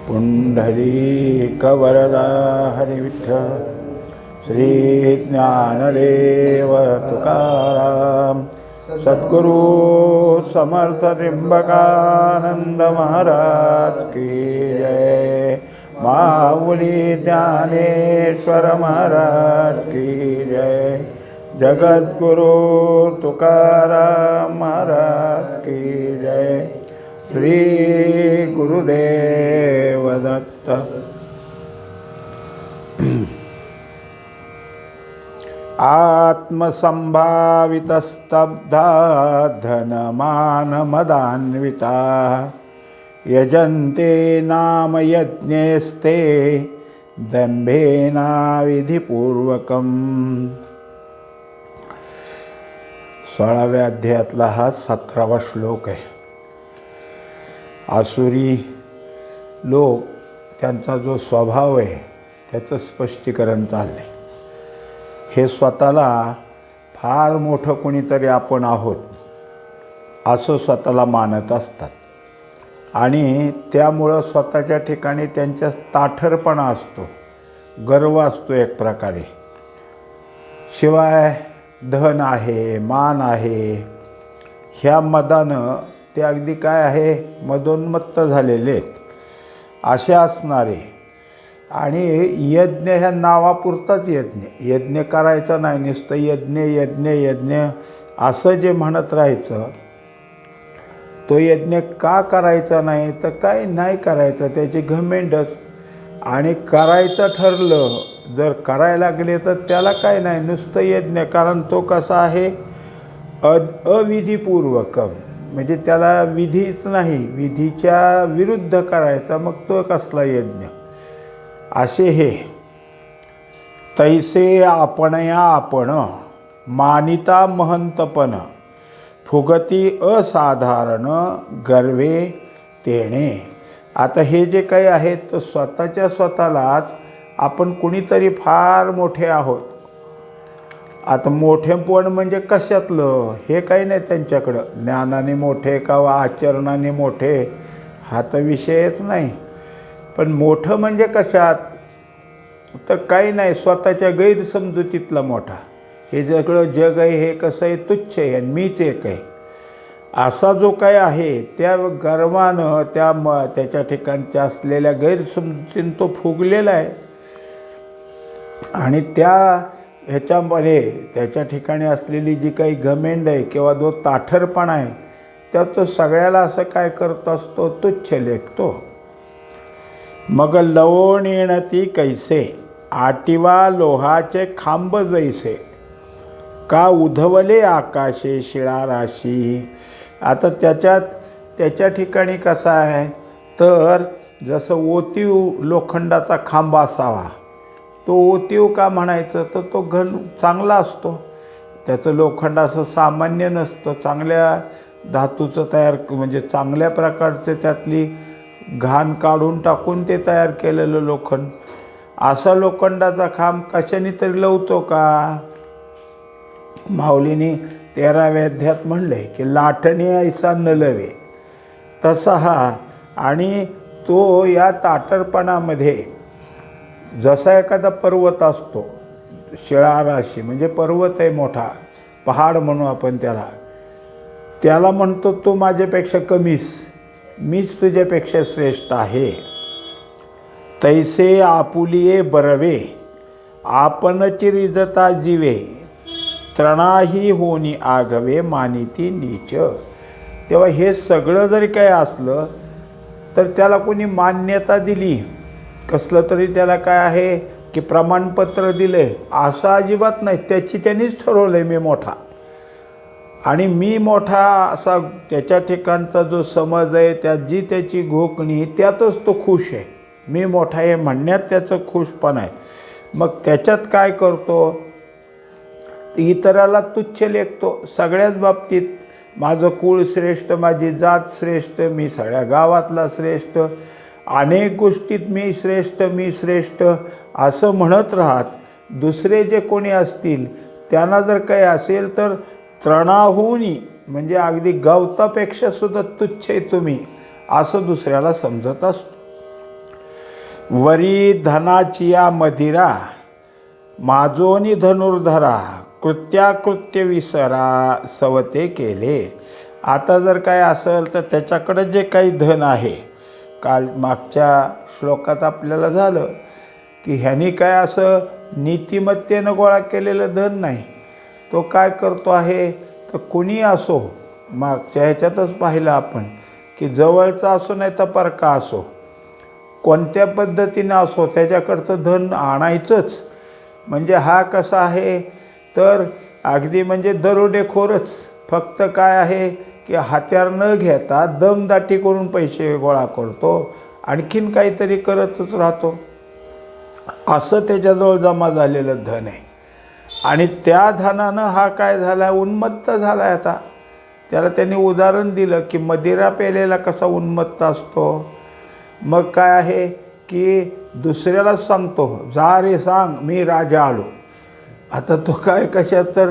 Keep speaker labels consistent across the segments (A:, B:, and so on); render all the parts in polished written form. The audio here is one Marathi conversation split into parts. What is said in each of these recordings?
A: पुंडलीकवरदा हरिविठ्ठल श्री ज्ञानदेव तुकाराम सद्गुरु समर्थ त्र्यंबकानंद महाराज की जय। माऊली ज्ञानेश्वर महाराज की जय। जगद्गुरु तुकाराम महाराज की जय। श्री गुरुदेव दत्त। आत्मसंभावितस्तब्धा धनमानमदान्विता यजन्ते नाम यज्ञेस्ते दंभेना विधिपूर्वकम्। 16व्या अध्यायातला हा 17वा श्लोक आहे। आसुरी लोक त्यांचा जो स्वभाव आहे त्याचं स्पष्टीकरण चाललंय। हे स्वतःला फार मोठं कोणीतरी आपण आहोत असं स्वतःला मानत असतात आणि त्यामुळं स्वतःच्या ठिकाणी त्यांच्या ताठरपणा असतो, गर्व असतो एक प्रकारे। शिवाय धन आहे, मान आहे, ह्या मदानं ते अगदी काय आहे, मदोन्मत्त झालेले आहेत असे असणारे। आणि यज्ञ ह्या नावापुरताच यज्ञ करायचा नाही, नुसतं यज्ञ यज्ञ यज्ञ असं जे म्हणत राहायचं, तो यज्ञ का करायचा नाही तर काय नाही करायचं, त्याची घमेंडच। आणि करायचं ठरलं, जर करायला लागले तर त्याला काय नाही, नुसतं यज्ञ। कारण तो कसा आहे, अविधिपूर्वकम, म्हणजे त्याला विधीच नाही, विधीच्या विरुद्ध करायचा, मग तो कसला यज्ञ असे हे। तैसे आपणया आपण मानिता महंतपण फुगती असाधारण गर्वे तेणे। आता हे जे काही आहे तर स्वतःच्या स्वतःलाच आपण कुणीतरी फार मोठे आहोत। आता मोठेपण म्हणजे कशातलं, हे काही नाही त्यांच्याकडं, ज्ञानाने मोठे का आचरणाने मोठे हा तर विषयच नाही। पण मोठं म्हणजे कशात तर काही नाही, स्वतःच्या गैरसमजुतीतला मोठा। हे सगळं जग आहे हे कसं आहे, तुच्छ आहे आणि मीच एक आहे असा जो काय आहे, त्या गर्वानं त्याच्या ठिकाणच्या असलेल्या गैरसमजुतीनं तो फुगलेला आहे। आणि ह्याच्यामध्ये त्याच्या ठिकाणी असलेली जी काही घमेंड आहे किंवा जो ताठरपणा आहे त्या तो सगळ्याला असं काय करत असतो, तुच्छ लेखतो। मग लवणेण ती कैसे आटिवा लोहाचे खांब जैसे का उधवले आकाशे शिळाराशी। आता त्याच्या ठिकाणी कसं आहे तर जसं ओतीव लोखंडाचा खांब असावा, तो ओतीव का म्हणायचं तर तो चांगला असतो, त्याचं लोखंड असं सामान्य नसतं, चांगल्या धातूचं तयार, म्हणजे चांगल्या प्रकारचे त्यातली घाण काढून टाकून ते तयार केलेलं लोखंड। असा लोखंडाचा खांब कशाने तरी लवतो का? माऊलीने 13व्या अध्यायात म्हणले की लाटणे ऐसा न लवे तसा हा। आणि तो या ताठरपणामध्ये जसा एखादा पर्वत असतो, शिळाराशी म्हणजे पर्वत आहे मोठा, पहाड म्हणू आपण त्याला म्हणतो तो माझ्यापेक्षा कमीच, मीच तुझ्यापेक्षा श्रेष्ठ आहे। तैसे आपुलिये बरवे आपणची रिजता जीवे त्रणाही होनी आगवे मानिती नीच। तेव्हा हे सगळं जरी काय असलं तर त्याला कोणी मान्यता दिली, कसलं तरी त्याला काय आहे की प्रमाणपत्र दिले असं अजिबात नाही। त्यांनीच ठरवलं मी मोठा आणि मी मोठा असा त्याच्या ठिकाणचा जो समज आहे, त्याची घोकणी त्यातच तो खुश आहे। मी मोठा आहे म्हणण्यात त्याचं खुशपण आहे। मग त्याच्यात काय करतो, इतराला तुच्छ लेखतो सगळ्याच बाबतीत। माझं कुळ श्रेष्ठ, माझी जात श्रेष्ठ, मी सगळ्या गावातला श्रेष्ठ, अनेक गोष्टीत मी श्रेष्ठ असं म्हणत राहत दुसरे जे कोणी असतील त्यांना जर काही असेल तर तृणाहुनी म्हणजे अगदी गवतापेक्षा सुद्धा तुच्छ आहे तुम्ही असं दुसऱ्याला समजत असतो। वरी धनाचिया मदिरा माझोनी धनुर्धरा कृत्याकृत्य विसरा सवते केले. आता जर काय असेल तर त्याच्याकडं जे काही धन आहे, काल मागच्या श्लोकात आपल्याला झालं की ह्यानी काय असं नीतिमत्तेनं गोळा केलेलं धन नाही. तो काय करतो आहे तर कुणी असो, मागच्या ह्याच्यातच पाहिलं आपण की जवळचा असो नाही तर परका असो, कोणत्या पद्धतीनं असो त्याच्याकडचं धन आणायचंच. म्हणजे हा कसा आहे तर अगदी म्हणजे दरोडेखोरच, फक्त काय आहे की हत्यार न घेता दमदाटी करून पैसे गोळा करतो, आणखीन काहीतरी करतच राहतो. असं त्याच्याजवळ जमा झालेलं धन आहे. आणि त्या धनानं हा काय झाला, उन्मत्त झाला आहे. आता त्याला त्यांनी उदाहरण दिलं की मदिरा पेलेला कसा उन्मत्त असतो. मग काय आहे की दुसऱ्यालाच सांगतो, जा रे सांग मी राजा आलो. आता तो काय कशात तर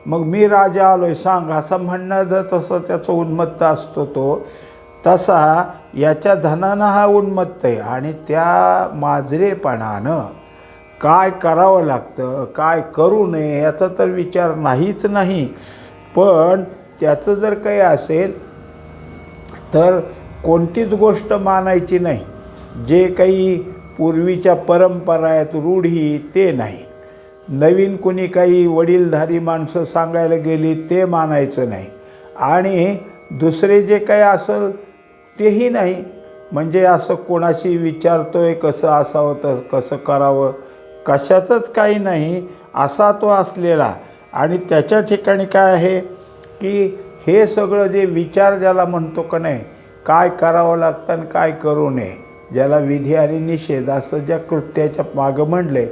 A: मग मी राजा आलोय सांग असं म्हणणं जर तसं त्याचं उन्मत्त असतो तो, तसा याच्या धनानं हा उन्मत्त आहे. आणि त्या माजरेपणानं काय करावं लागतं काय करू नये याचा तर विचार नाहीच नाही. पण त्याचं जर काही असेल तर कोणतीच गोष्ट मानायची नाही. जे काही पूर्वीच्या परंपरा आहेत रूढी ते नाही. नवीन कुणी काही वडीलधारी माणसं सांगायला गेली ते मानायचं नाही. आणि दुसरे जे काही असेल तेही नाही. म्हणजे असं कोणाशी विचारतोय कसं असावं तर कसं करावं, कशाचंच काही नाही असा तो असलेला. आणि त्याच्या ठिकाणी काय आहे की हे सगळं जे विचार ज्याला म्हणतो का नाही, काय करावं लागतं आणि काय करू नये, ज्याला विधी आणि निषेध असं ज्या कृत्याच्या मागं म्हणले,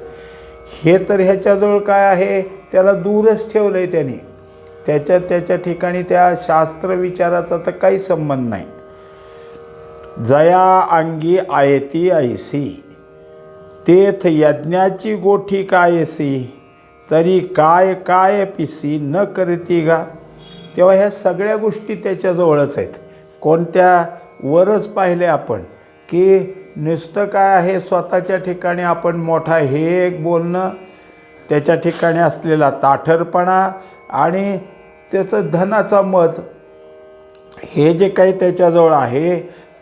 A: हे तर ह्याच्याजवळ काय आहे त्याला दूरच ठेवलं आहे त्यांनी. त्याच्या ठिकाणी त्या शास्त्र विचाराचा तर काही संबंध नाही. जया अंगी आयती ऐसी तेथ यज्ञाची गोठी कायसी तरी काय काय पिसी न करती गा. तेव्हा ह्या सगळ्या गोष्टी त्याच्याजवळच आहेत. कोणत्या वरच पाहिले आपण की नुसतं काय आहे स्वतःच्या ठिकाणी आपण मोठा हे एक बोलणं, त्याच्या ठिकाणी असलेला ताठरपणा आणि त्याचं धनाचा मद, हे जे काही त्याच्याजवळ आहे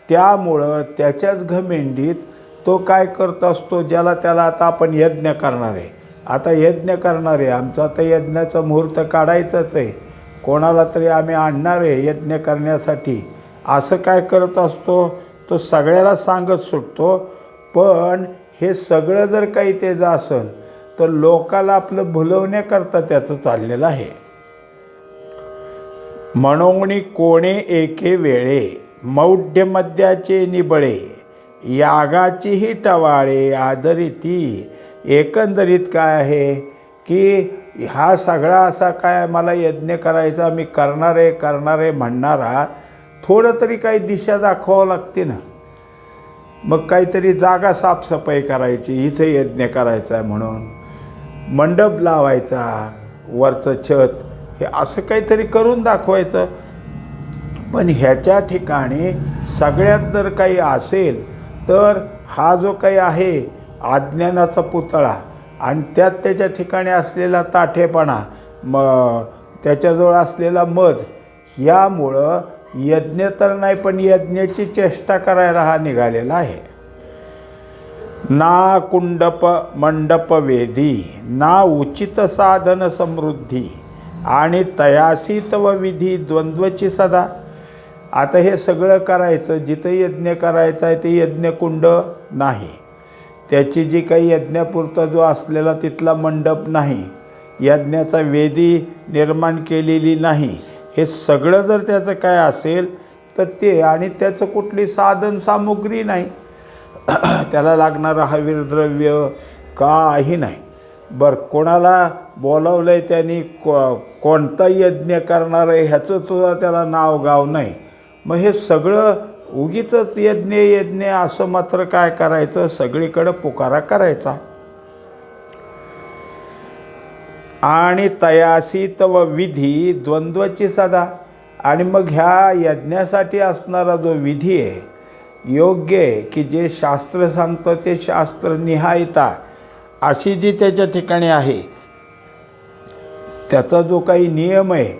A: त्यामुळं त्याच्याच घमेंडीत तो काय करत असतो. ज्याला त्याला आता आपण यज्ञ करणार आहे, आता यज्ञ करणार आहे, आमचा आता यज्ञाचा मुहूर्त काढायचाच आहे, कोणाला तरी आम्ही आणणार आहे यज्ञ करण्यासाठी, असं काय करत असतो तो सगळ्याला सांगत सुटतो. पण हे सगळं जर काही त्याचं असेल तर लोकाला आपलं भुलवण्याकरता त्याचं चाललेलं आहे. म्हणोनी कोणे एके वेळे मौढ्य मद्याचे निबळे यागाचीही टवाळे आदरिती. एकंदरीत काय आहे की हा सगळा असा काय मला यज्ञ करायचा मी करणार आहे म्हणणारा थोडं तरी काही दिशा दाखवावं लागते ना. मग काहीतरी जागा साफसफाई करायची, इथे यज्ञ करायचा आहे म्हणून मंडप लावायचा, वरचं छत, हे असं काहीतरी करून दाखवायचं. पण ह्याच्या ठिकाणी सगळ्यात जर काही असेल तर हा जो काही आहे अज्ञानाचा पुतळा आणि त्यात त्याच्या ठिकाणी असलेला ताठेपणा, त्याच्याजवळ असलेला मध, यामुळं यज्ञ तर नाही पण यज्ञाची चेष्टा करायला हा निघालेला आहे. ना कुंडप मंडप वेदी ना उचित साधन समृद्धी आणि तयासी तव विधी द्वंद्वची सदा. आता हे सगळं करायचं, जिथं यज्ञ करायचा आहे ते यज्ञकुंड नाही, त्याची जी काही यज्ञापुरता जो असलेला तिथला मंडप नाही, यज्ञाचा वेदी निर्माण केलेली नाही, हे सगळं जर त्याचं काय असेल तर ते, आणि त्याचं कुठली साधन सामुग्री नाही, त्याला लागणारं हविर्द्रव्य काही नाही. बरं, कोणाला बोलावलं आहे त्यांनी, कोणता यज्ञ करणार आहे ह्याचं सुद्धा त्याला नाव गाव नाही. मग हे सगळं उगीचच यज्ञ असं मात्र काय करायचं, सगळीकडं पुकारा करायचा. आणि तयासी तव विधी द्वंद्वची सदा. आणि मग ह्या यज्ञासाठी असणारा जो विधी आहे, योग्य आहे की जे शास्त्र सांगतं ते शास्त्र निहायता अशी जी त्याच्या ठिकाणी आहे, त्याचा जो काही नियम आहे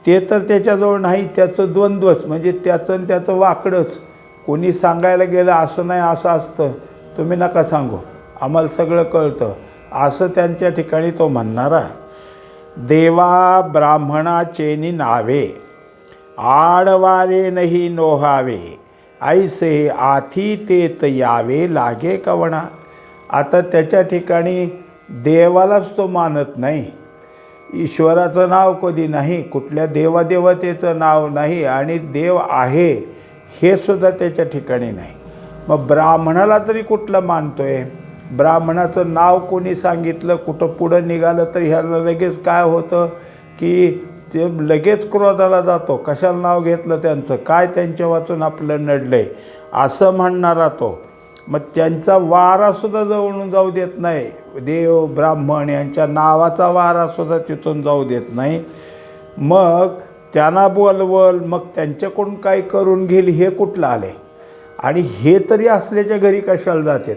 A: ते तर त्याच्याजवळ नाही. त्याचं द्वंद्वच, म्हणजे त्याचं आणि त्याचं वाकडंच. कोणी सांगायला गेलं असं नाही असं असतं, तुम्ही नका सांगू, आम्हाला सगळं कळतं, असं त्यांच्या ठिकाणी तो म्हणणारा. देवा ब्राह्मणाचेनी नावे, आडवारे नाही नोहावे, ऐसे आथी तेत यावे लागे कवणा. आता त्याच्या ठिकाणी देवालाच तो मानत नाही, ईश्वराचं नाव कधी नाही, कुठल्या देवादेवतेचं नाव नाही, आणि देव आहे हे सुद्धा त्याच्या ठिकाणी नाही. मग ब्राह्मणाला तरी कुठलं मानतोय? ब्राह्मणाचं नाव कोणी सांगितलं, कुठं पुढं निघालं तर ह्याला लगेच काय होतं की ते लगेच क्रोधाला जातो, कशाला नाव घेतलं त्यांचं, काय त्यांच्या वाचून आपलं नडलं आहे असं म्हणणारा तो. मग त्यांचा वारासुद्धा जवळून जाऊ देत नाही, देव ब्राह्मण यांच्या नावाचा वारासुद्धा तिथून जाऊ देत नाही. मग त्यांना बोलवल, मग त्यांच्याकडून काय करून घेईल हे कुठलं आले? आणि हे तरी असल्याच्या घरी कशाला जातात?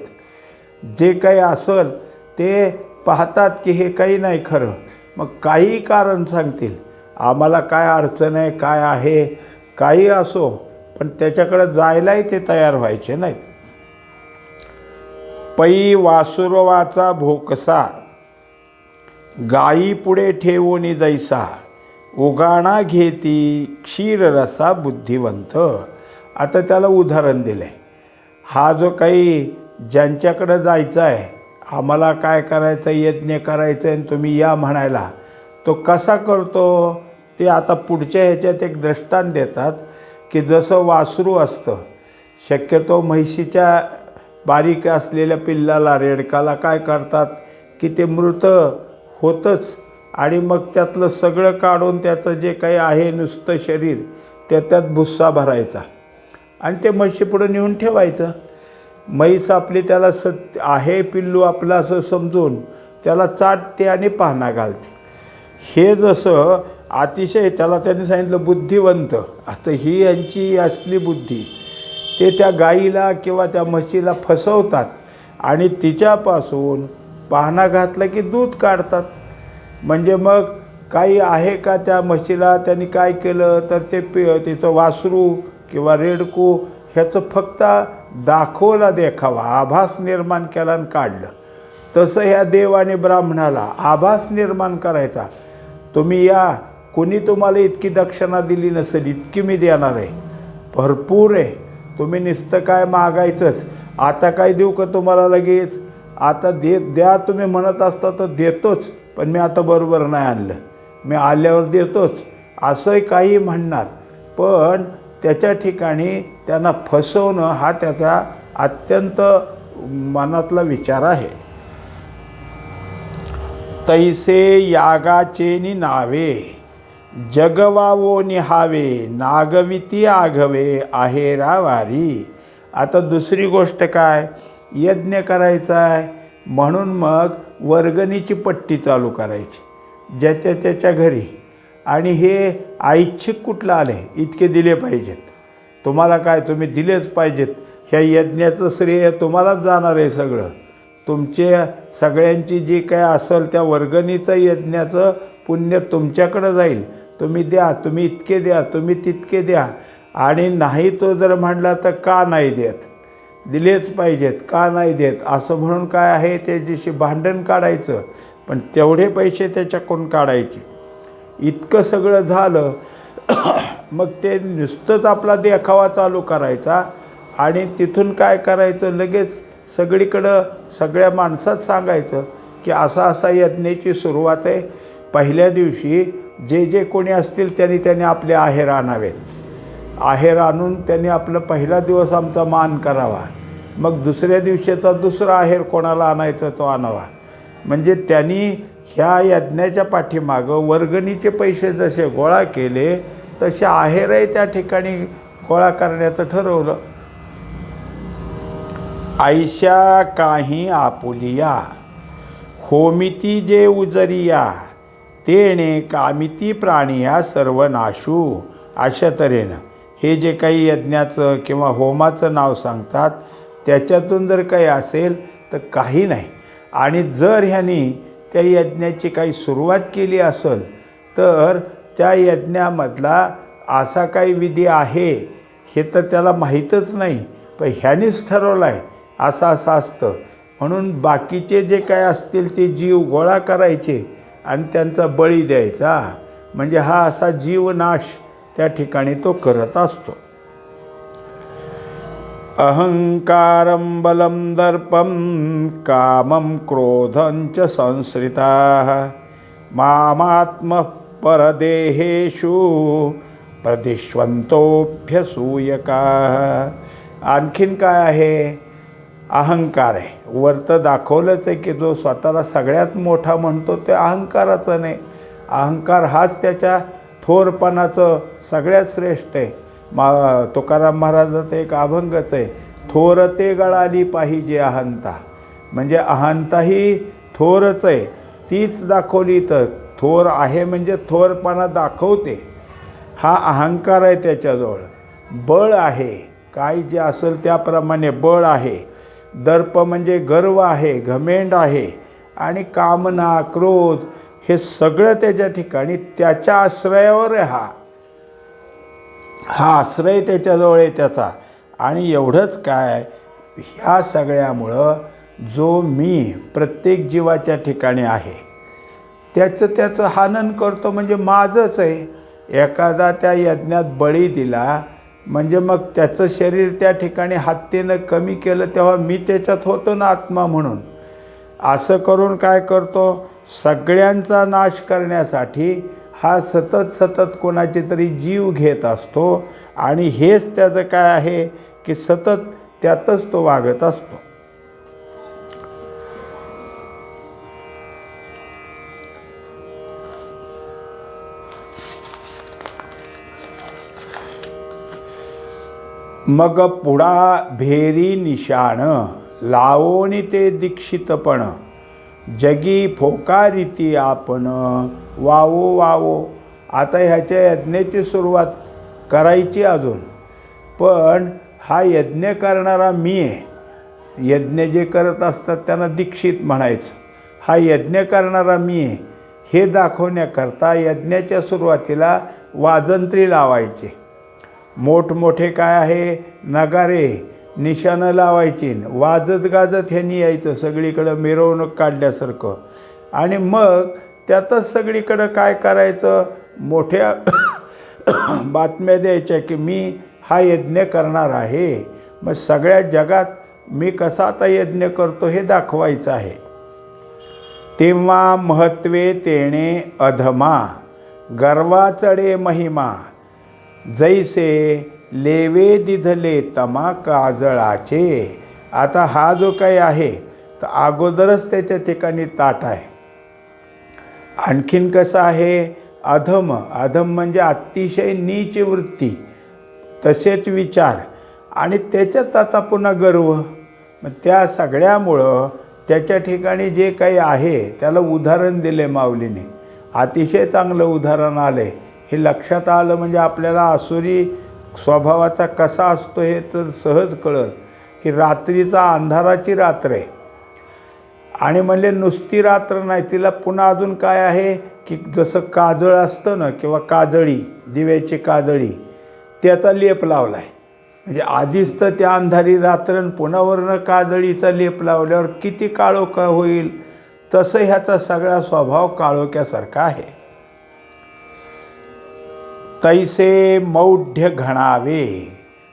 A: जे काही असेल ते पाहतात की हे काही नाही खरं, मग काही कारण सांगतील, आम्हाला काय अडचण आहे, काय आहे, काही असो, पण त्याच्याकडे जायलाही ते तयार व्हायचे नाहीत. पै वासुरवाचा भोकसा, गायी पुढे ठेवून जैसा, उगाणा घेती क्षीररसा बुद्धिवंत. आता त्याला उदाहरण दिलं आहे. हा जो काही ज्यांच्याकडं जायचा आहे, आम्हाला काय करायचं, यज्ञ करायचं आहे तुम्ही या म्हणायला, तो कसा करतो ते आता पुढच्या ह्याच्यात एक दृष्टांत देतात की जसं वासरू असतं, शक्यतो म्हैशीच्या बारीक असलेल्या पिल्लाला, रेडकाला काय करतात की ते मृत होतंच, आणि मग त्यातलं सगळं काढून त्याचं जे काही आहे नुसतं शरीर त्यात भुस्सा भरायचा आणि ते म्हशीपुढं नेऊन ठेवायचं. म्हैस आपली त्याला आहे पिल्लू आपलं असं समजून त्याला चाटते आणि पाहणा घालते. हे जसं अतिशय त्याला त्यांनी सांगितलं बुद्धिवंत, आता ही यांची असली बुद्धी, ते त्या गाईला किंवा त्या म्हशीला फसवतात आणि तिच्यापासून पाहणा घातलं की दूध काढतात. म्हणजे मग काही आहे का त्या म्हशीला, त्यांनी काय केलं तर ते तिचं वासरू किंवा रेडकू ह्याचं फक्त दाखवला देखावा, आभास निर्माण केला आणि काढलं. तसं ह्या देवाने ब्राह्मणाला आभास निर्माण करायचा, तुम्ही या, कोणी तुम्हाला इतकी दक्षिणा दिली नसेल इतकी मी देणार आहे, भरपूर आहे, तुम्ही नुसतं काय मागायचंच, आता काय देऊ का तुम्हाला लगेच, आता द्या तुम्ही म्हणत असता तर देतोच, पण मी आता बरोबर नाही आणलं, मी आल्यावर देतोच, असंही काही म्हणणार. पण त्याच्या ठिकाणी त्यांना फसवणं हा त्याचा अत्यंत मनातला विचार आहे. तैसे यागाचेनी नावे, जगवावो निहावे, नागविती आघवे आहेरा वारी. आता दुसरी गोष्ट काय, यज्ञ करायचा आहे म्हणून मग वर्गणीची पट्टी चालू करायची ज्याच्या त्याच्या घरी, आणि हे ऐच्छिक कुठलं आले, इतके दिले पाहिजेत, तुम्हाला काय तुम्ही दिलेच पाहिजेत, ह्या यज्ञाचं श्रेय तुम्हालाच जाणार आहे सगळं, तुमचे सगळ्यांची जी काय असेल त्या वर्गणीचं यज्ञाचं पुण्य तुमच्याकडं जाईल, तुम्ही द्या, तुम्ही इतके द्या, तुम्ही तितके द्या. आणि नाही तो जर म्हणला तर का नाही देत, दिलेच पाहिजेत, का नाही देत असं म्हणून काय आहे त्याच्याशी भांडण काढायचं, पण तेवढे पैसे त्याच्याकडून काढायचे. इतकं सगळं झालं मग ते नुसतंच आपला देखावा चालू करायचा आणि तिथून काय करायचं, लगेच सगळीकडं सगळ्या माणसात सांगायचं की असा यज्ञाची सुरुवात आहे. पहिल्या दिवशी जे कोणी असतील त्यांनी आपले आहेर आणावेत, आहेर आणून त्यांनी आपलं पहिला दिवस आमचा मान करावा, मग दुसऱ्या दिवशीचा दुसरा आहेर कोणाला आणायचा तो आणावा. म्हणजे त्यांनी ह्या यज्ञाच्या पाठीमागं वर्गणीचे पैसे जसे गोळा केले तसे आहेरही त्या ठिकाणी गोळा करण्याचं ठरवलं. ऐशा काही आपुलिया, होमिती जे उजरिया, तेणे कामिती प्राणिया सर्वनाशू. अशा तऱ्हेनं हे जे काही यज्ञाचं किंवा होमाचं नाव सांगतात त्याच्यातून जर काही असेल तर काही नाही. आणि जर ह्यांनी त्या यज्ञाची काही सुरुवात केली असेल तर त्या यज्ञामधला असा काही विधी आहे हे तर त्याला माहीतच नाही, पण ह्यानीच ठरवलं आहे असं असं असतं. म्हणून बाकीचे जे काय असतील ते जीव गोळा करायचे आणि त्यांचा बळी द्यायचा. म्हणजे हा असा जीवनाश त्या ठिकाणी तो करत असतो. अहंकारं बलं दर्पं कामं क्रोधं च संश्रिताः मामात्मः परदेहेषु प्रदिष्वन्तोऽभ्यसूयकाः. आणखीन काय आहे? अहंकार आहे. वर तर दाखवलंच आहे की जो स्वतःला सगळ्यात मोठा म्हणतो ते अहंकाराचं नाही. अहंकार हाच त्याच्या थोरपणाचं सगळ्यात श्रेष्ठ आहे. तुकाराम महाराजाचं एक अभंगच आहे, थोर ते गळाली पाहिजे अहंता. म्हणजे अहंता ही थोरच आहे, तीच दाखवली तर थोर आहे म्हणजे थोरपणा दाखवते. हा अहंकार आहे त्याच्याजवळ. बळ आहे, काय जे असेल त्याप्रमाणे बळ आहे. दर्प म्हणजे गर्व आहे, घमेंड आहे. आणि कामना, क्रोध हे सगळं त्याच्या ठिकाणी त्याच्या आश्रयावर आहे. हा आश्रय त्याच्याजवळ आहे त्याचा. आणि एवढंच काय, ह्या सगळ्यामुळं जो मी प्रत्येक जीवाच्या ठिकाणी आहे त्याचं हनन करतो म्हणजे माझंच आहे. एखादा त्या यज्ञात बळी दिला म्हणजे मग त्याचं शरीर त्या ठिकाणी हत्तीनं कमी केलं तेव्हा मी त्याच्यात होतो ना आत्मा म्हणून. असं करून काय करतो, सगळ्यांचा नाश करण्यासाठी हा सतत कोणाचे तरी जीव घेत असतो. आणि हेच त्याचं काय आहे की सतत त्यातच तो वागत असतो. मग पुढा भेरी निशाण लावोनी ते दीक्षितपण जगी फोकारिती आपण वावो वावो. आता ह्याच्या यज्ञाची सुरुवात करायची अजून, पण हा यज्ञ करणारा मी आहे. यज्ञ जे करत असतात त्यांना दीक्षित म्हणायचं. हा यज्ञ करणारा मी आहे हे दाखवण्याकरता यज्ञाच्या सुरुवातीला वाजंत्री लावायचे. मोठमोठे काय आहे नगारे, निशाणं लावायची, वाजत गाजत ह्यांनी यायचं सगळीकडं मिरवणूक काढल्यासारखं. आणि मग त्यातच सगळीकडं काय करायचं, मोठ्या बातम्या द्यायच्या की मी हा यज्ञ करणार आहे. मग सगळ्या जगात मी कसा आता यज्ञ करतो हे दाखवायचं आहे. तेव्हा महत्त्वे तेणे अधमा गर्वा चढे महिमा जैसे लेवे दिधले तमा काजळाचे. आता हा जो काही आहे तर अगोदरच त्याच्या ठिकाणी ताट आहे. आणखीन कसं आहे, अधम. अधम म्हणजे अतिशय नीच वृत्ती, तसेच विचार आणि त्याच्यात आता पुन्हा गर्व. मग त्या सगळ्यामुळं त्याच्या ठिकाणी जे काही आहे त्याला उदाहरण दिले माऊलीने. अतिशय चांगलं उदाहरण आलं आहे. हे लक्षात आलं म्हणजे आपल्याला आसुरी स्वभावाचा कसा असतो हे तर सहज कळलं की रात्रीचा अंधाराची रात्र आहे. आणि म्हणजे नुसती रात्र नाही, तिला पुन्हा अजून काय आहे की जसं काजळ असतं ना किंवा काजळी, दिव्याची काजळी, त्याचा लेप लावला आहे. म्हणजे आधीच तर त्या अंधारी रात्र पुन्हावरनं काजळीचा लेप लावल्यावर किती काळोखा होईल. तसं ह्याचा सगळा स्वभाव काळोख्यासारखा आहे. तैसे मौढ्य घणावे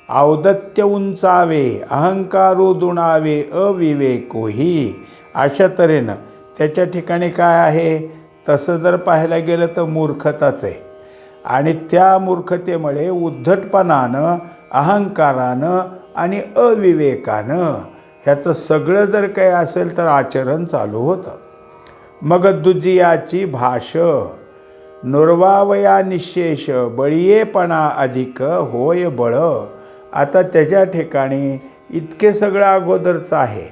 A: औदत्य उंचावे अहंकारो दुणावे अविवेकोही. अशा तऱ्हेनं त्याच्या ठिकाणी काय आहे, तसं जर पाहायला गेलं तर मूर्खताच आहे. आणि त्या मूर्खतेमुळे उद्धटपणानं, अहंकारानं आणि अविवेकानं ह्याचं सगळं जर काही असेल तर आचरण चालू होतं. मग दुजियाची भाष नुर्वावया निशेष बळीयेपणा अधिक होय बळ. आता त्याच्या ठिकाणी इतके सगळं अगोदरचं आहे,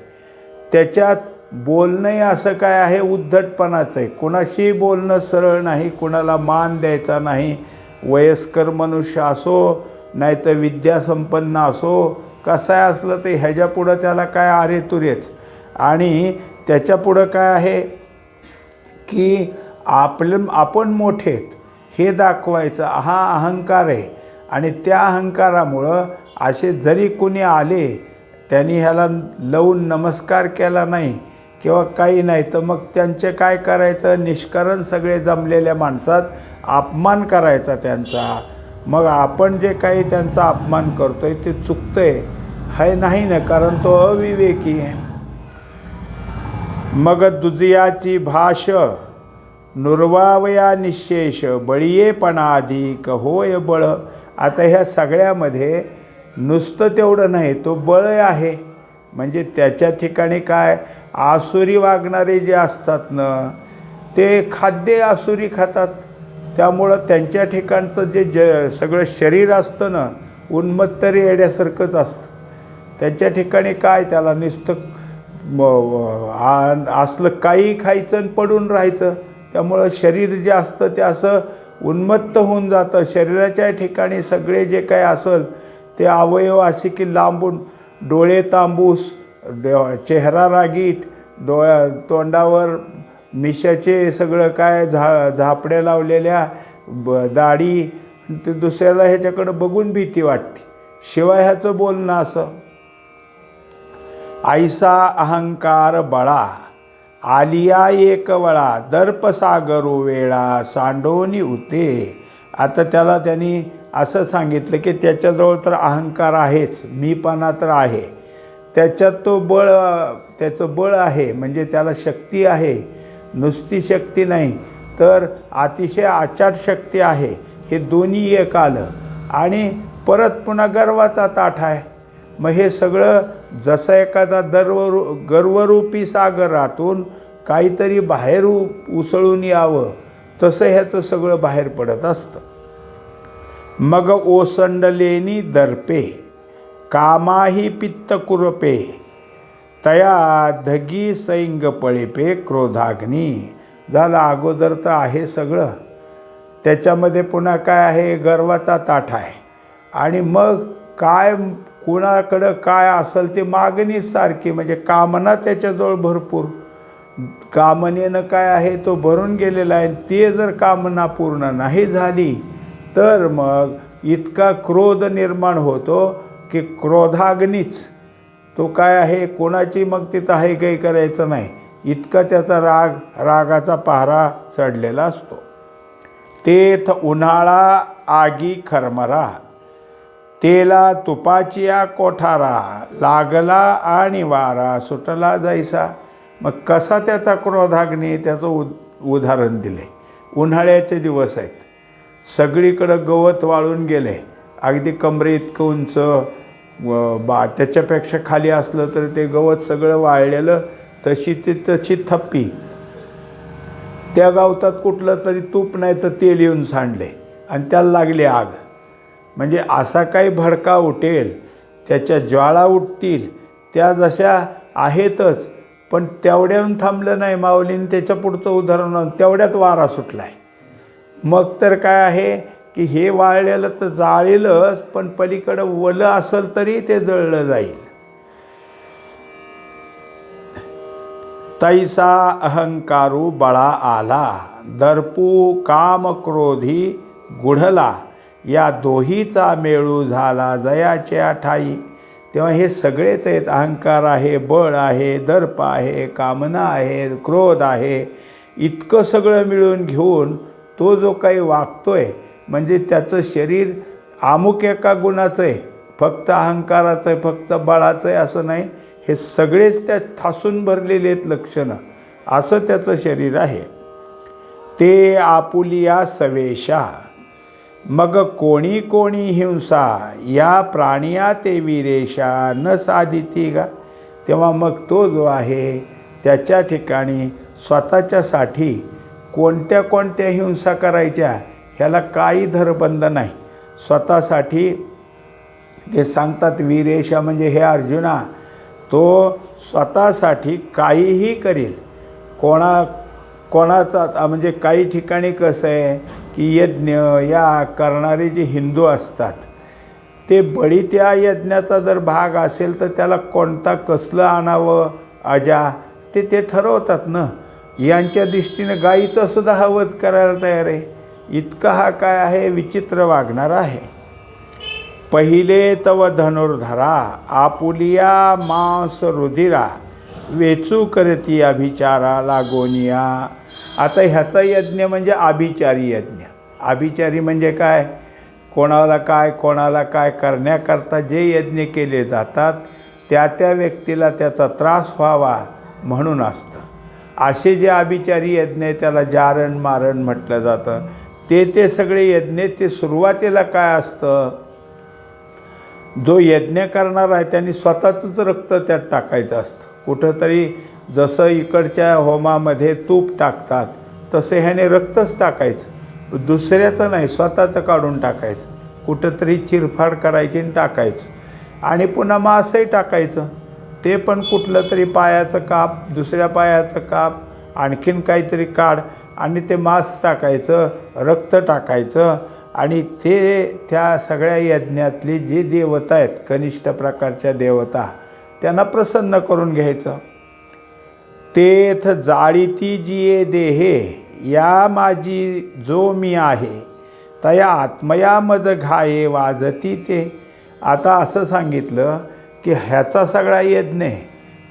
A: त्याच्यात बोलणंही असं काय आहे उद्धटपणाचं आहे. कुणाशी बोलणं सरळ नाही, कुणाला मान द्यायचा नाही. वयस्कर मनुष्य असो नाही तर विद्यासंपन्न असो, कसाय असलं ते ह्याच्यापुढं त्याला काय आरे तुरेच. आणि त्याच्यापुढं काय आहे की आपण मोठेत हे दाखवायचं हा अहंकार आहे. आणि त्या अहंकारामुळं असे जरी कुणी आले, त्यांनी ह्याला लावून नमस्कार केला नाही किंवा काही नाही, तर मग त्यांचे काय करायचं, निष्कारण सगळे जमलेल्या माणसात अपमान करायचा त्यांचा. मग आपण जे काही त्यांचा अपमान करतोय ते चुकतंय आहे नाही ना, कारण तो अविवेकी आहे. मग दुजयाची भाष नुर्वावया निशेष बळीयेपणाधिक होय बळ. आता ह्या सगळ्यामध्ये नुसतं तेवढं नाही, तो बळ आहे. म्हणजे त्याच्या ठिकाणी काय, आसुरी वागणारे जे असतात ना, ते खाद्य आसुरी खातात. त्यामुळं त्यांच्या ठिकाणचं जे सगळं शरीर असतं ना, उन्मत्त येड्यासारखंच असतं. त्यांच्या ठिकाणी काय, त्याला नुसतं असलं काही खायचं आणि पडून राहायचं. त्यामुळं शरीर जे असतं ते असं उन्मत्त होऊन जातं. शरीराच्या ठिकाणी सगळे जे काही असेल ते अवयव असे की लांबून, डोळे तांबूस, चेहरा रागीट, तोंडावर मिशाचे सगळं काय झापड्या लावलेल्या, दाढी, ते दुसऱ्याला ह्याच्याकडं बघून भीती वाटते. शिवाय ह्याचं बोलणं असं. ऐसा अहंकार बळा आलिया एकवळा दर्पसागरो वेळा सांडोनी उते. आता त्यांनी असं सांगितलं की त्याच्याजवळ तर अहंकार आहेच, मीपणा तर आहे, त्याच्यात तो त्याचं बळ आहे, म्हणजे त्याला शक्ती आहे. नुसती शक्ती नाही तर अतिशय आचाट शक्ती आहे. हे दोन्ही एक आलं. आणि परत पुन्हा गर्वाचा ताठ आहे. मग हे सगळं जसं एखादा गर्वरूपी सागरातून काहीतरी बाहेर उसळून यावं, तसं ह्याचं सगळं बाहेर पडत असतं. मग ओसंडलेनी दर्पे कामाही पित्त कुरपे तया धगी सैंग पळेपे क्रोधाग्नी. झालं, अगोदर तर आहे सगळं, त्याच्यामध्ये पुन्हा काय आहे, गर्वाचा ताठ आहे. आणि मग काय, कुणाकडं काय असेल ते मागणी सारखी, म्हणजे कामना त्याच्याजवळ भरपूर. कामनेनं काय आहे, तो भरून गेलेला आहे. ते जर कामना पूर्ण नाही झाली तर मग इतका क्रोध निर्माण होतो की क्रोधाग्नीच तो काय आहे, कोणाची मग तिथं आहे काही करायचं नाही, इतका त्याचा रागाचा पहारा चढलेला असतो. तेथ उन्हाळा आगी खरमरा तेला तुपाची कोठारा लागला आणि वारा सुटला जायसा. मग कसा त्याचा क्रोधाग्नी, त्याचं उदाहरण दिले. उन्हाळ्याचे दिवस आहेत, सगळीकडं गवत वाळून गेले, अगदी कमरे इतकं उंच, त्याच्यापेक्षा खाली असलं तर ते गवत सगळं वाळलेलं, तशी थप्पी. त्या गावतात कुठलं तरी तूप नाही तर तेल येऊन सांडले आणि त्याला लागली आग. म्हणजे असा काही भडका उठेल, त्याच्या ज्वाळा उठतील, त्या जशा आहेतच. पण तेवढ्याहून थांबलं नाही माऊलीने त्याच्या पुढचं उदाहरण, तेवढ्यात वारा सुटला आहे. मग तर काय आहे की हे वाळलेलं तर जाळेलच, पण पलीकडं वलं असेल तरी ते जळलं जाईल. तैसा अहंकारू बळा आला दर्पू काम क्रोधी गुढला या दोहीचा मेळू झाला जयाच्या ठाई. तेव्हा हे सगळेच आहेत, अहंकार आहे, बळ आहे, दर्प आहे, कामना आहे, क्रोध आहे. इतकं सगळं मिळून घेऊन तो जो काही वागतोय, म्हणजे त्याचं शरीर अमुक एका गुणाचं आहे, फक्त अहंकाराचं आहे, फक्त बळाचं आहे असं नाही, हे सगळेच त्यात ठासून भरलेले आहेत लक्षणं, असं त्याचं शरीर आहे. ते आपुलिया सवेशा मग कोणी कोणी हिंसा या प्राणिया ते वीरेशा न साधिती गा. तेव्हा मग तो जो आहे त्याच्या ठिकाणी स्वतःच्यासाठी कोणत्या कोणत्या हिंसा करायच्या ह्याला काही धरबंद नाही. स्वतःसाठी ते सांगतात वीरेशा, म्हणजे हे अर्जुना, तो स्वतःसाठी काहीही करील. कोणाचा म्हणजे काही ठिकाणी कसं आहे की यज्ञ या करणारे जे हिंदू असतात ते बळी त्या यज्ञाचा जर भाग असेल तर त्याला कोणता कसलं आणावं अजा ते ठरवतात ना. यांच्या दृष्टीनं गाईचा सुद्धा हा वध करायला तयार आहे. इतका हा काय आहे विचित्र वागणार आहे. पहिले तव धनुर्धरा आपुलिया मांस रुधिरा वेचू करती अभिचारा लागोनिया. आता ह्याचा यज्ञ म्हणजे आभिचारी यज्ञ. आभिचारी म्हणजे काय, कोणाला काय करण्याकरता जे यज्ञ केले जातात त्या व्यक्तीला त्याचा त्रास व्हावा म्हणून असतं. असे जे आभिचारी यज्ञ आहे त्याला जारण मारण म्हटलं जातं. ते सगळे यज्ञ ते सुरुवातीला काय असतं, जो यज्ञ करणार आहे त्यांनी स्वतःचंच रक्त त्यात टाकायचं असतं. कुठंतरी जसं इकडच्या होमामध्ये तूप टाकतात तसं ह्याने रक्तच टाकायचं, दुसऱ्याचं नाही, स्वतःचं काढून टाकायचं. कुठंतरी चिरफाड करायची आणि टाकायचं. आणि पुन्हा मांसही टाकायचं, ते पण कुठलं तरी पायाचं काप, दुसऱ्या पायाचं काप, आणखीन काहीतरी काढ आणि ते मांस टाकायचं, रक्त टाकायचं. आणि ते त्या सगळ्या यज्ञातली जी देवता आहेत, कनिष्ठ प्रकारच्या देवता, त्यांना प्रसन्न करून घ्यायचं. तेथ जाळीती जिये देहे या माझी जो मी आहे तया आत्मया मज घाये वाजती ते. आता असं सांगितलं की ह्याचा सगळा यज्ञ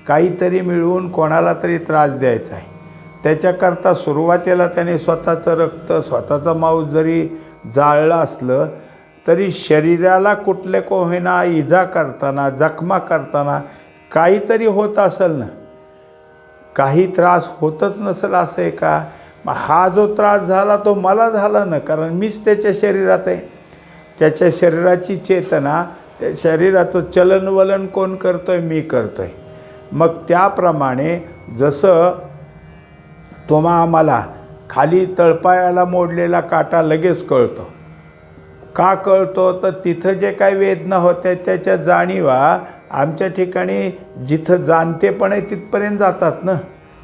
A: काहीतरी मिळवून कोणाला तरी त्रास द्यायचा आहे. त्याच्याकरता सुरुवातीला त्याने स्वतःचं रक्त, स्वतःचं मांस जरी जाळलं असलं तरी शरीराला कुठले को होईना इजा करताना, जखमा करताना काहीतरी होत असेल ना, काही त्रास होतच नसेल असं आहे का? मग हा जो त्रास झाला तो मला झाला ना, कारण मीच त्याच्या शरीरात आहे. त्याच्या शरीराची चेतना, त्या शरीराचं चलनवलन कोण करतोय? मी करतोय. मग त्याप्रमाणे जसं आम्हाला खाली तळपायाला मोडलेला काटा लगेच कळतो. का कळतो? तर तिथं जे काही वेदना होत्या त्याच्या जाणीवा आमच्या ठिकाणी जिथं जाणतेपण आहे तिथपर्यंत जातात ना.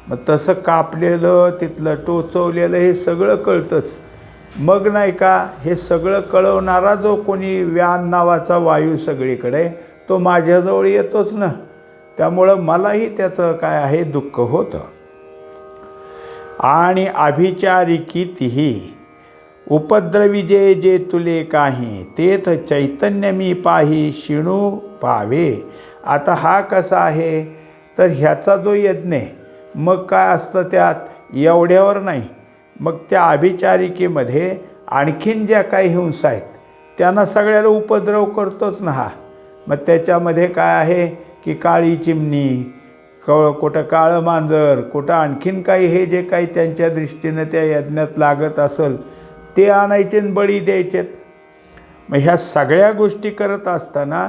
A: मग तसं कापलेलं, तिथलं टोचवलेलं हे सगळं कळतंच. मग नाही का, हे सगळं कळवणारा जो कोणी व्यान नावाचा वायू सगळीकडे, तो माझ्याजवळ येतोच ना. त्यामुळं मलाही त्याचं काय आहे दुःख होतं. आणि अभिचारिकी तिही उपद्रवी जे तुले काही तेथ चैतन्य मी पाही शिणू पावे. आता हा कसा आहे, तर ह्याचा जो यज्ञ आहे मग काय असतं त्यात एवढ्यावर नाही, मग त्या अभिचारिकेमध्ये आणखीन ज्या काही हिंसा आहेत त्यांना सगळ्याला उपद्रव करतोच ना हा. मग त्याच्यामध्ये काय आहे की काळी चिमणी, कुठं काळं मांजर, कुठं आणखीन काही हे जे काही त्यांच्या दृष्टीनं त्या यज्ञात लागत असेल ते आणायचे आणि बळी द्यायचेत. मग ह्या सगळ्या गोष्टी करत असताना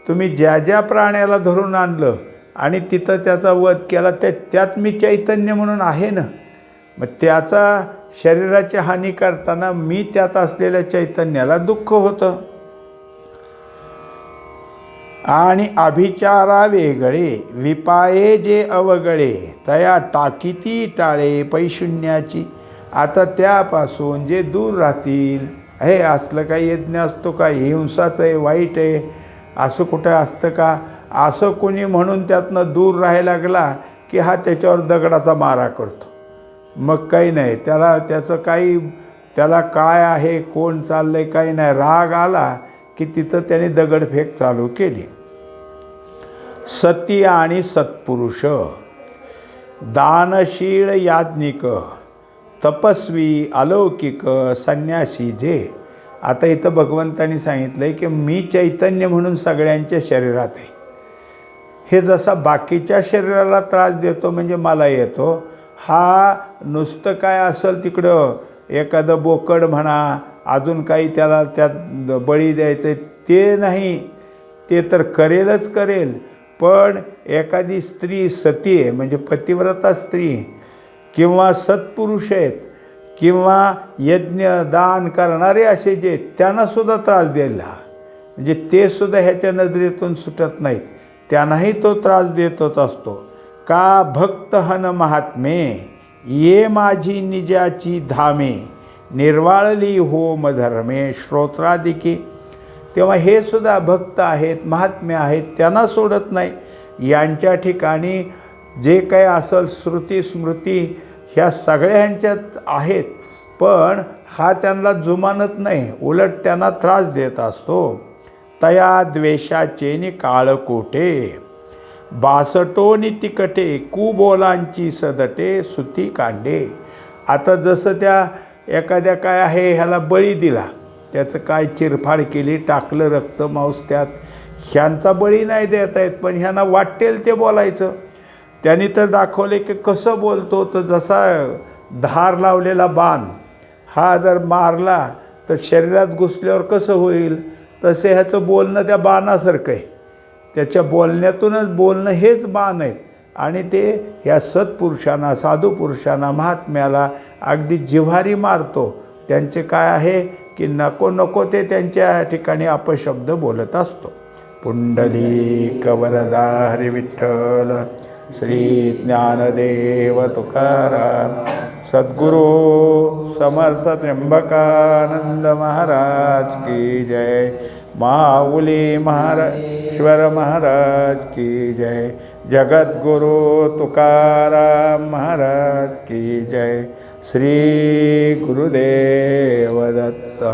A: तुम्ही ज्या ज्या प्राण्याला धरून आणलं आणि तिथं त्याचा वध केला त्यात मी चैतन्य म्हणून आहे ना. मग त्याचा शरीराची हानी करताना मी त्यात असलेल्या चैतन्याला दुःख होतं. आणि अभिचारा वेगळे विपाये जे अवगळे तया टाकीती टाळे पैशून्याची. आता त्यापासून जे दूर राहतील, हे असलं काही यज्ञ असतो का, हिंसाचं आहे, वाईट आहे, असं कुठं असतं का? असं कोणी म्हणून त्यातनं दूर राहायला लागला की हा त्याच्यावर दगडाचा मारा करतो. मग काही नाही, त्याला काय आहे, कोण चाललं आहे, काही नाही. राग आला की तिथं त्याने दगडफेक चालू केली. सती आणि सत्पुरुष, दानशील याज्ञिक, तपस्वी अलौकिक, संन्यासी जे. आता इथं भगवंतानी सांगितलं आहे की मी चैतन्य म्हणून सगळ्यांच्या शरीरात आहे. हे जसा बाकीच्या शरीराला त्रास देतो म्हणजे मला येतो, हा नुसतं काय असेल तिकडं एखादं बोकड म्हणा, अजून काही त्याला त्यात बळी द्यायचं ते नाही, ते तर करेलच करेल. पण एखादी स्त्री सती आहे म्हणजे पतिव्रता स्त्री किंवा सत्पुरुष आहेत किंवा यज्ञ दान करणारे असे जे त्यांनासुद्धा त्रास द्यायला, म्हणजे ते सुद्धा ह्याच्या नजरेतून सुटत नाहीत, त्यांनाही तो त्रास देतच असतो. का भक्त हन महात्मे ये माझी निजाची धामे निर्वाळली होम धर्मे श्रोत्रादिके. तेव्हा हे सुद्धा भक्त आहेत, महात्मे आहेत, त्यांना सोडत नाही. यांच्या ठिकाणी जे काही असेल श्रुती स्मृती ह्या सगळ्यांच्यात आहेत, पण हा त्यांना जुमानत नाही, उलट त्यांना त्रास देत असतो. तया द्वेषाचे काळ कोठे, बासटोनी तिकटे, कुबोलांची सदटे सुती कांडे. आता जसं त्या एखाद्या काय आहे ह्याला बळी दिला, त्याचं काय चिरफाड केली, टाकलं रक्त मांस त्यात, ह्यांचा बळी नाही देता येत, पण ह्यांना वाटेल ते बोलायचं. त्यांनी तर दाखवले की कसं बोलतो, तर जसा धार लावलेला बाण हा जर मारला तर शरीरात घुसल्यावर कसं होईल, तसे ह्याचं बोलणं त्या बाणासारखं आहे. त्याच्या बोलण्यातूनच बोलणं हेच बाण आहेत. आणि ते ह्या सत्पुरुषांना, साधुपुरुषांना, महात्म्याला अगदी जिव्हारी मारतो. त्यांचे काय आहे की नको नको ते त्यांच्या ठिकाणी अपशब्द बोलत असतो. पुंडलिक वरदा हरी विठ्ठल, श्री ज्ञानदेव तुकाराम, सद्गुरू समर्थ त्र्यंबकानंद महाराज की जय. माऊली महाराष्ट्र महाराज की जय. जगद्गुरु तुकाराम महाराज की जय. श्री गुरुदेव दत्त.